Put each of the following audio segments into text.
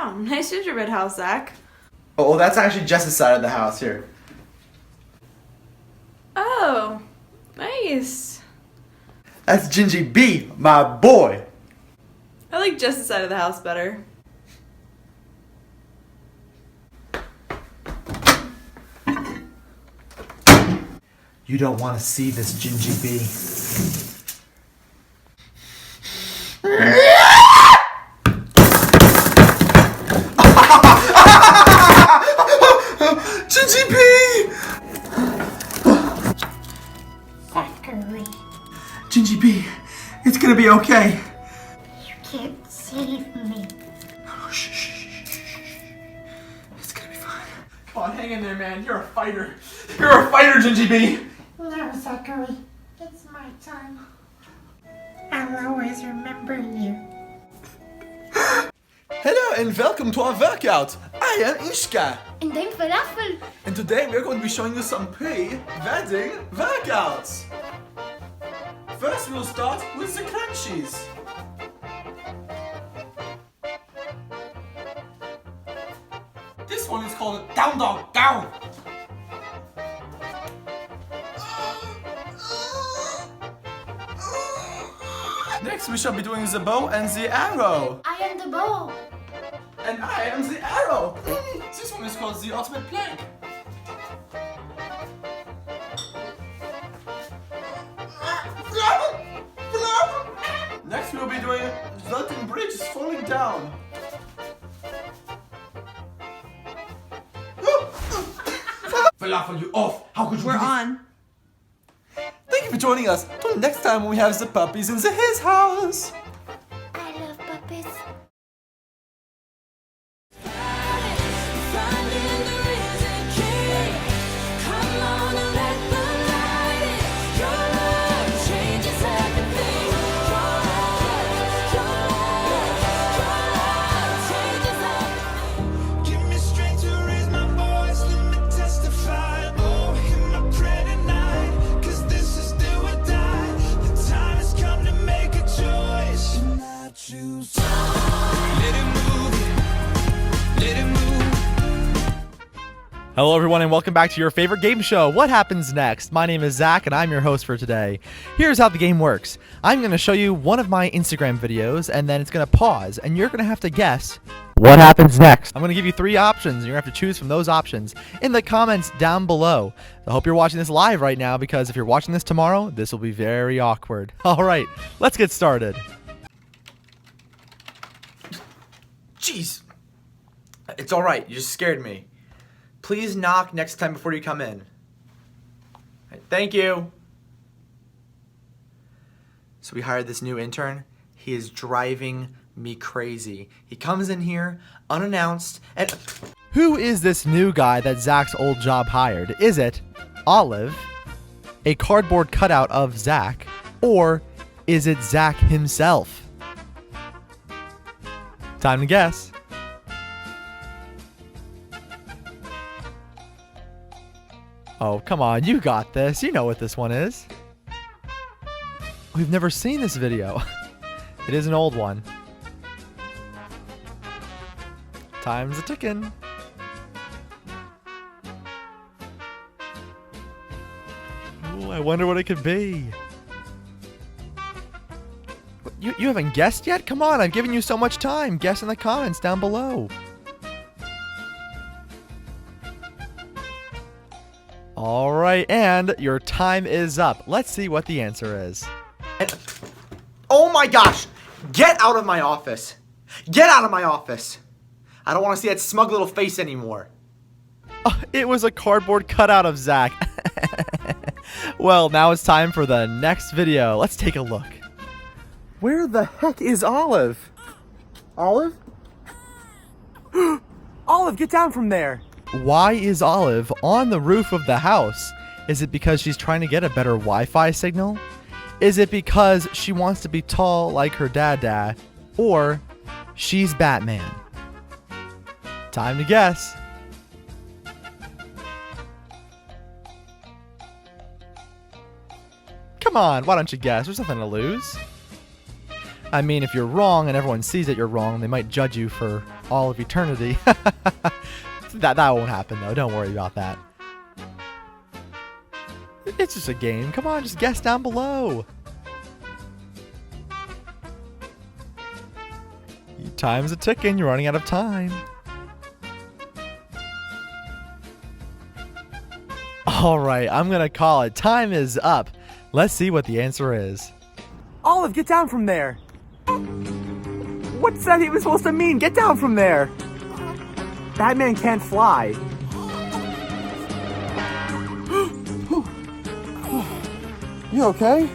Wow, nice gingerbread house, Zach. Oh, well, that's actually Jess's side of the house here. Oh, nice. That's Gingy B, my boy. I like Jess's side of the house better. You don't want to see this, Gingy B. Gingy B! Zachary, Gingy B, it's gonna be okay. you can't save me. Shh, shh, shh, shh, shh. It's gonna be fine. Come on, hang in there, man. You're a fighter. You're a fighter, Gingy B. No, Zachary, it's my time. I'll always remember you. Hello and welcome to our workout. I am Ishka. And then falafel. And today we're going to be showing you some pre-wedding workouts. First we'll start with the crunchies. This one is called Down Dog Down. Next we shall be doing the bow and the arrow. I am the bow. And I am the arrow. This one is called the ultimate plank. Next we will be doing floating bridges falling down. Falafel, you off! How could you We're do this? on. Thank you for joining us. Till next time when we have the puppies in his house. I love puppies. Hello everyone and welcome back to your favorite game show, What Happens Next? My name is Zach and I'm your host for today. Here's how the game works. I'm going to show you one of my Instagram videos and then it's going to pause and you're going to have to guess what happens next. I'm going to give you 3 options and you're going to have to choose from those options in the comments down below. I hope you're watching this live right now because if you're watching this tomorrow, this will be very awkward. Alright, let's get started. Jeez. It's alright, you just scared me. Please knock next time before you come in. Right, thank you. So we hired this new intern. He is driving me crazy. He comes in here unannounced and... Who is this new guy that Zach's old job hired? Is it Olive, a cardboard cutout of Zach, or is it Zach himself? Time to guess. Oh, come on, you got this. You know what this one is. We've never seen this video. It is an old one. Time's a-ticking. Ooh, I wonder what it could be. You haven't guessed yet? Come on, I've given you so much time. Guess in the comments down below. All right, and your time is up. Let's see what the answer is. Oh my gosh! Get out of my office! Get out of my office! I don't want to see that smug little face anymore. Oh, it was a cardboard cutout of Zach. Well, now it's time for the next video. Let's take a look. Where the heck is Olive? Olive? Olive, get down from there! Why is Olive on the roof of the house? Is it because she's trying to get a better Wi-Fi signal? Is it because she wants to be tall like her dad? Or she's Batman? Time to guess. Come on, why don't you guess? There's nothing to lose. I mean, if you're wrong and everyone sees that you're wrong, they might judge you for all of eternity. That won't happen, though. Don't worry about that. It's just a game. Come on, just guess down below. Time's a ticking. You're running out of time. All right, I'm going to call it. Time is up. Let's see what the answer is. Olive, get down from there. What's that even supposed to mean? Get down from there. Batman can't fly. You okay?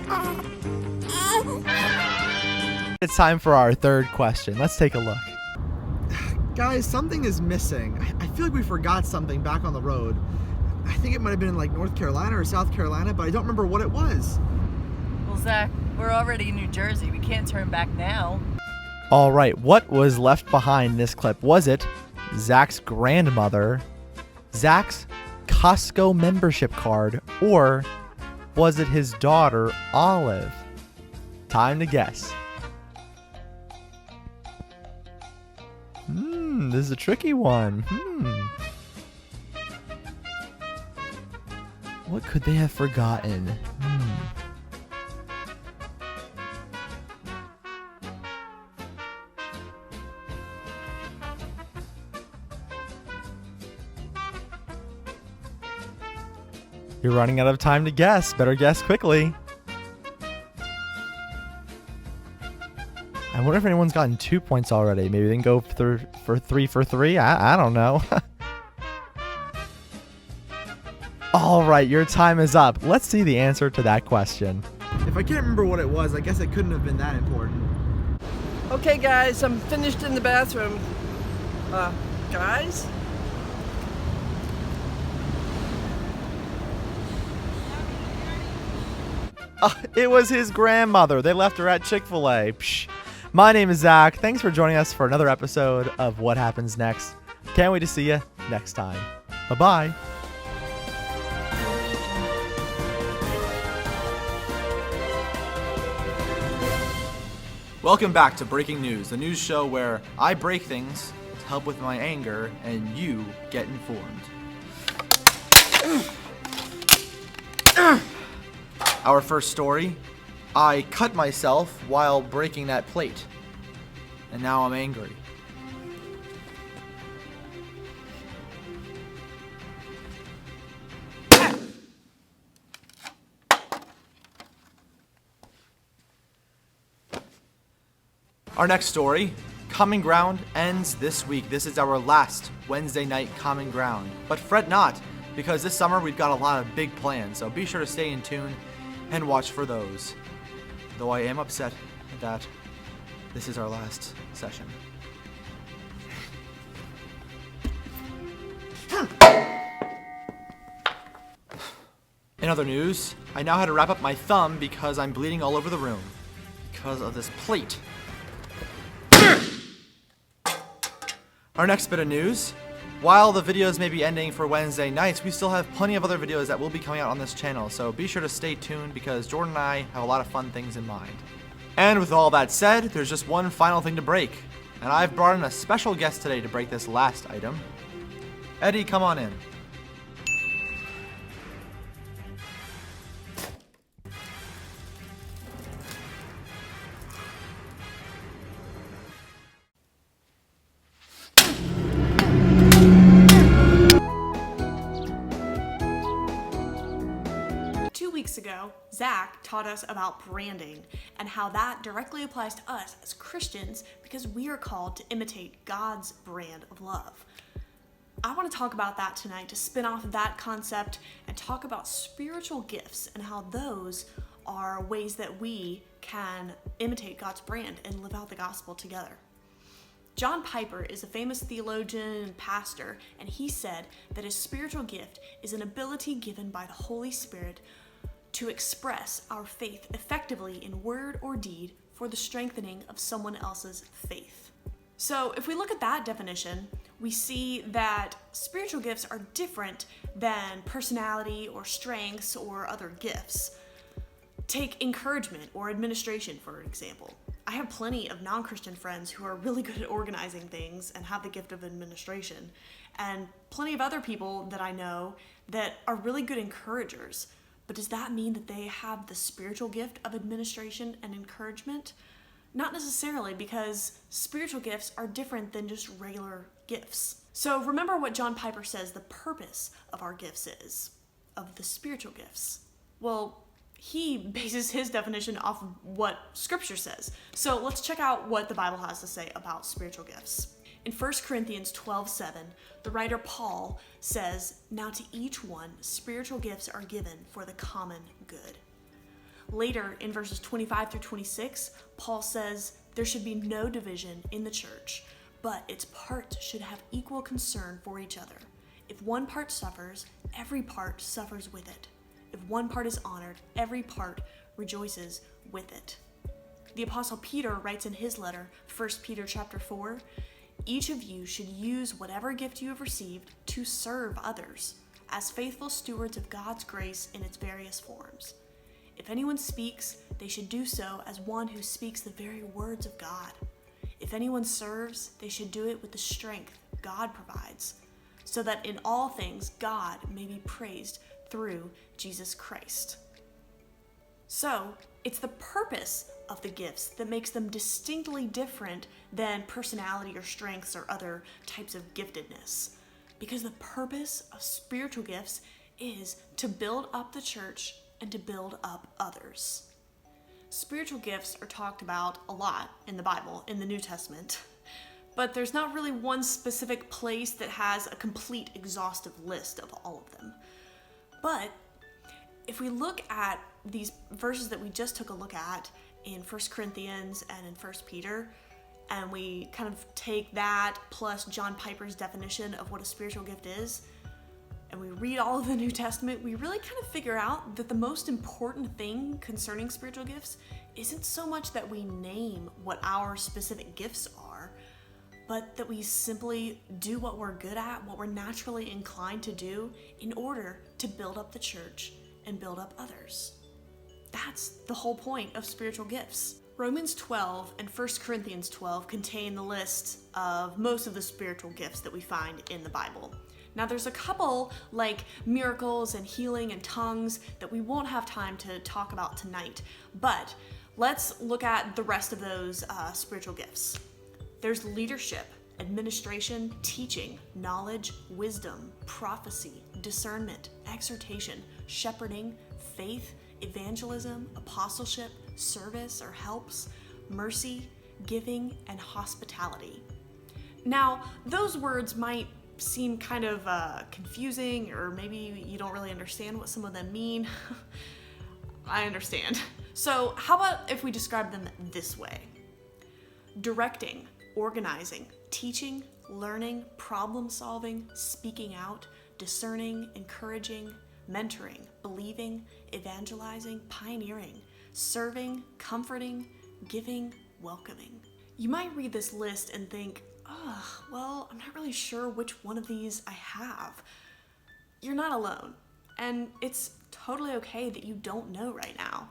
It's time for our third question. Let's take a look. Guys, something is missing. I feel like we forgot something back on the road. I think it might have been in like North Carolina or South Carolina, but I don't remember what it was. Well, Zach, we're already in New Jersey. We can't turn back now. All right, what was left behind in this clip? Was it Zach's grandmother, Zach's Costco membership card, or was it his daughter, Olive? Time to guess. This is a tricky one. What could they have forgotten? You're running out of time to guess. Better guess quickly. I wonder if anyone's gotten 2 points already. Maybe they can go for 3 for 3. I don't know. All right, your time is up. Let's see the answer to that question. If I can't remember what it was, I guess it couldn't have been that important. Okay, guys, I'm finished in the bathroom. Guys? It was his grandmother. They left her at Chick-fil-A. Psh. My name is Zach. Thanks for joining us for another episode of What Happens Next. Can't wait to see you next time. Bye-bye. Welcome back to Breaking News, the news show where I break things to help with my anger and you get informed. Our first story, I cut myself while breaking that plate, and now I'm angry. Our next story, Common Ground, ends this week. This is our last Wednesday night Common Ground. But fret not, because this summer we've got a lot of big plans, so be sure to stay in tune and watch for those. Though I am upset that this is our last session. In other news, I now had to wrap up my thumb because I'm bleeding all over the room because of this plate. Our next bit of news, while the videos may be ending for Wednesday nights, we still have plenty of other videos that will be coming out on this channel, so be sure to stay tuned because Jordan and I have a lot of fun things in mind. And with all that said, there's just one final thing to break, and I've brought in a special guest today to break this last item. Eddie, come on in. Ago, Zach taught us about branding and how that directly applies to us as Christians because we are called to imitate God's brand of love. I want to talk about that tonight to spin off that concept and talk about spiritual gifts and how those are ways that we can imitate God's brand and live out the gospel together. John Piper is a famous theologian and pastor, and he said that a spiritual gift is an ability given by the Holy Spirit to express our faith effectively in word or deed for the strengthening of someone else's faith. So if we look at that definition, we see that spiritual gifts are different than personality or strengths or other gifts. Take encouragement or administration, for example. I have plenty of non-Christian friends who are really good at organizing things and have the gift of administration, and plenty of other people that I know that are really good encouragers. But does that mean that they have the spiritual gift of administration and encouragement? Not necessarily, because spiritual gifts are different than just regular gifts. So remember what John Piper says the purpose of our gifts is, of the spiritual gifts. Well, he bases his definition off of what Scripture says. So let's check out what the Bible has to say about spiritual gifts. In 1 Corinthians 12:7, the writer Paul says, "Now to each one, spiritual gifts are given for the common good." Later, in verses 25 through 26, Paul says, "There should be no division in the church, but its parts should have equal concern for each other. If one part suffers, every part suffers with it. If one part is honored, every part rejoices with it." The Apostle Peter writes in his letter, 1 Peter chapter 4, "Each of you should use whatever gift you have received to serve others, as faithful stewards of God's grace in its various forms. If anyone speaks, they should do so as one who speaks the very words of God. If anyone serves, they should do it with the strength God provides, so that in all things God may be praised through Jesus Christ." So, it's the purpose of the gifts that makes them distinctly different than personality or strengths or other types of giftedness. Because the purpose of spiritual gifts is to build up the church and to build up others. Spiritual gifts are talked about a lot in the Bible, in the New Testament, but there's not really one specific place that has a complete exhaustive list of all of them. But if we look at these verses that we just took a look at in 1 Corinthians and in 1 Peter, and we kind of take that plus John Piper's definition of what a spiritual gift is, and we read all of the New Testament, we really kind of figure out that the most important thing concerning spiritual gifts isn't so much that we name what our specific gifts are, but that we simply do what we're good at, what we're naturally inclined to do in order to build up the church and build up others. That's the whole point of spiritual gifts. Romans 12 and 1 Corinthians 12 contain the list of most of the spiritual gifts that we find in the Bible. Now there's a couple like miracles and healing and tongues that we won't have time to talk about tonight, but let's look at the rest of those spiritual gifts. There's leadership, administration, teaching, knowledge, wisdom, prophecy, discernment, exhortation, shepherding, faith, evangelism, apostleship, service or helps, mercy, giving, and hospitality. Now, those words might seem kind of confusing, or maybe you don't really understand what some of them mean. I understand. So how about if we describe them this way? Directing, organizing, teaching, learning, problem solving, speaking out, discerning, encouraging, mentoring, believing, evangelizing, pioneering, serving, comforting, giving, welcoming. You might read this list and think, well, I'm not really sure which one of these I have. You're not alone, and it's totally okay that you don't know right now.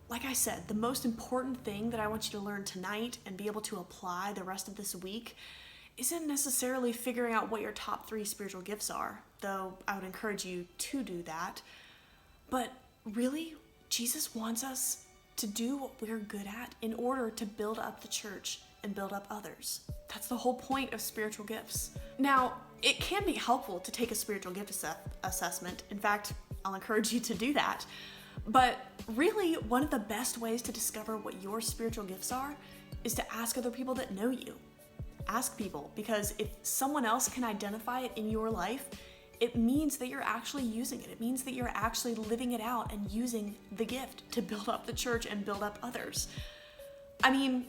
Like I said, the most important thing that I want you to learn tonight and be able to apply the rest of this week isn't necessarily figuring out what your top 3 spiritual gifts are, though I would encourage you to do that. But really, Jesus wants us to do what we're good at in order to build up the church and build up others. That's the whole point of spiritual gifts. Now, it can be helpful to take a spiritual gift assessment. In fact, I'll encourage you to do that. But really, one of the best ways to discover what your spiritual gifts are is to ask other people that know you. Ask people, because if someone else can identify it in your life, it means that you're actually using it. It means that you're actually living it out and using the gift to build up the church and build up others. I mean,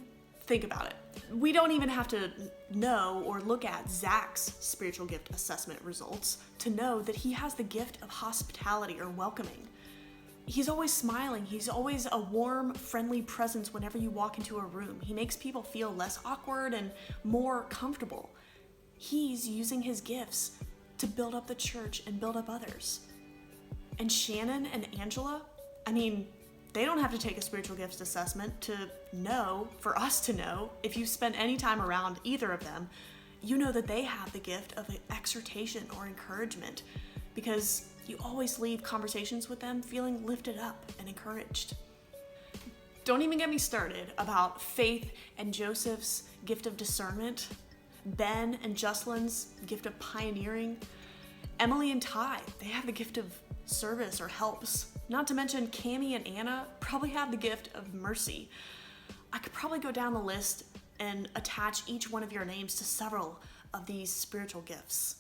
think about it. We don't even have to know or look at Zach's spiritual gift assessment results to know that he has the gift of hospitality or welcoming. He's always smiling. He's always a warm, friendly presence whenever you walk into a room. He makes people feel less awkward and more comfortable. He's using his gifts to build up the church and build up others. And Shannon and Angela, I mean, They don't have to take a spiritual gifts assessment to know, for us to know, if you've spent any time around either of them, you know that they have the gift of exhortation or encouragement, because you always leave conversations with them feeling lifted up and encouraged. Don't even get me started about Faith and Joseph's gift of discernment, Ben and Jocelyn's gift of pioneering, Emily and Ty, they have the gift of service or helps. Not to mention Cammie and Anna probably have the gift of mercy. I could probably go down the list and attach each one of your names to several of these spiritual gifts.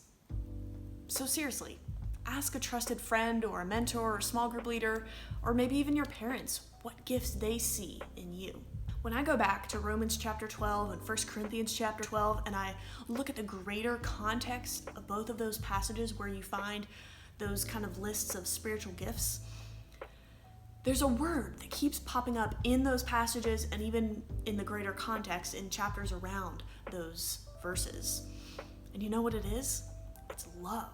So seriously, ask a trusted friend or a mentor or small group leader, or maybe even your parents, what gifts they see in you. When I go back to Romans chapter 12 and 1 Corinthians chapter 12, and I look at the greater context of both of those passages where you find those kind of lists of spiritual gifts, there's a word that keeps popping up in those passages and even in the greater context in chapters around those verses. And you know what it is? It's love.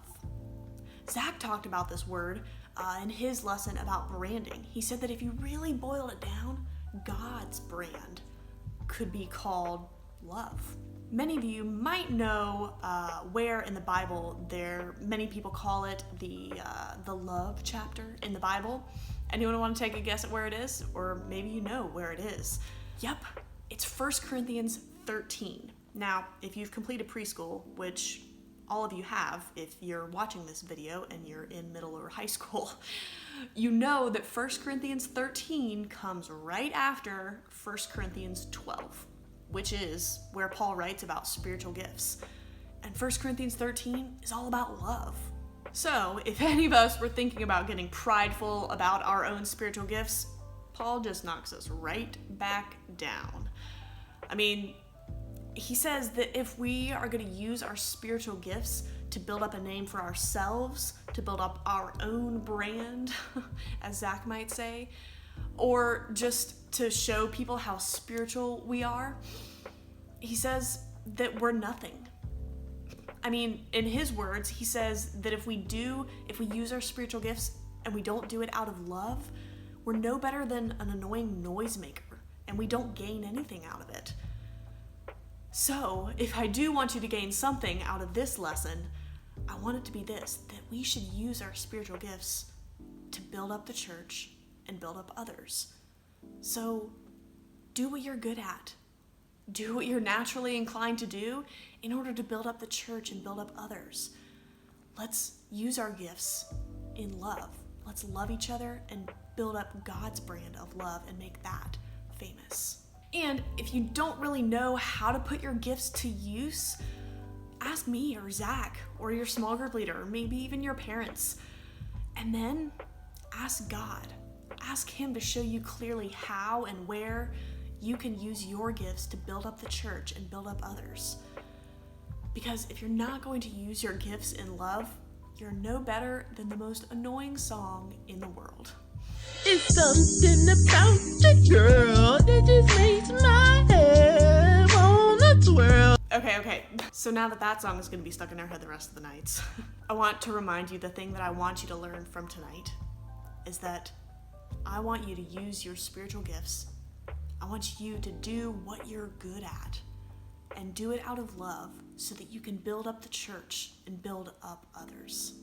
Zach talked about this word in his lesson about branding. He said that if you really boil it down, God's brand could be called love. Many of you might know where in the Bible many people call it the love chapter in the Bible. Anyone want to take a guess at where it is? Or maybe you know where it is. Yep, it's 1 Corinthians 13. Now, if you've completed preschool, which all of you have if you're watching this video and you're in middle or high school, you know that 1 Corinthians 13 comes right after 1 Corinthians 12, which is where Paul writes about spiritual gifts. And 1 Corinthians 13 is all about love. So, if any of us were thinking about getting prideful about our own spiritual gifts, Paul just knocks us right back down. I mean, he says that if we are going to use our spiritual gifts to build up a name for ourselves, to build up our own brand, as Zach might say, or just to show people how spiritual we are, he says that we're nothing. I mean, in his words, he says that if we use our spiritual gifts and we don't do it out of love, we're no better than an annoying noisemaker, and we don't gain anything out of it. So, if I do want you to gain something out of this lesson, I want it to be this, that we should use our spiritual gifts to build up the church and build up others. So, do what you're good at. Do what you're naturally inclined to do in order to build up the church and build up others. Let's use our gifts in love. Let's love each other and build up God's brand of love and make that famous. And if you don't really know how to put your gifts to use, ask me or Zach or your small group leader or maybe even your parents. And then ask God. Ask Him to show you clearly how and where you can use your gifts to build up the church and build up others. Because if you're not going to use your gifts in love, you're no better than the most annoying song in the world. It's something about the girl that just makes my head wanna twirl. Okay. So now that song is going to be stuck in our head the rest of the nights, I want to remind you the thing that I want you to learn from tonight is that I want you to use your spiritual gifts. I want you to do what you're good at and do it out of love so that you can build up the church and build up others.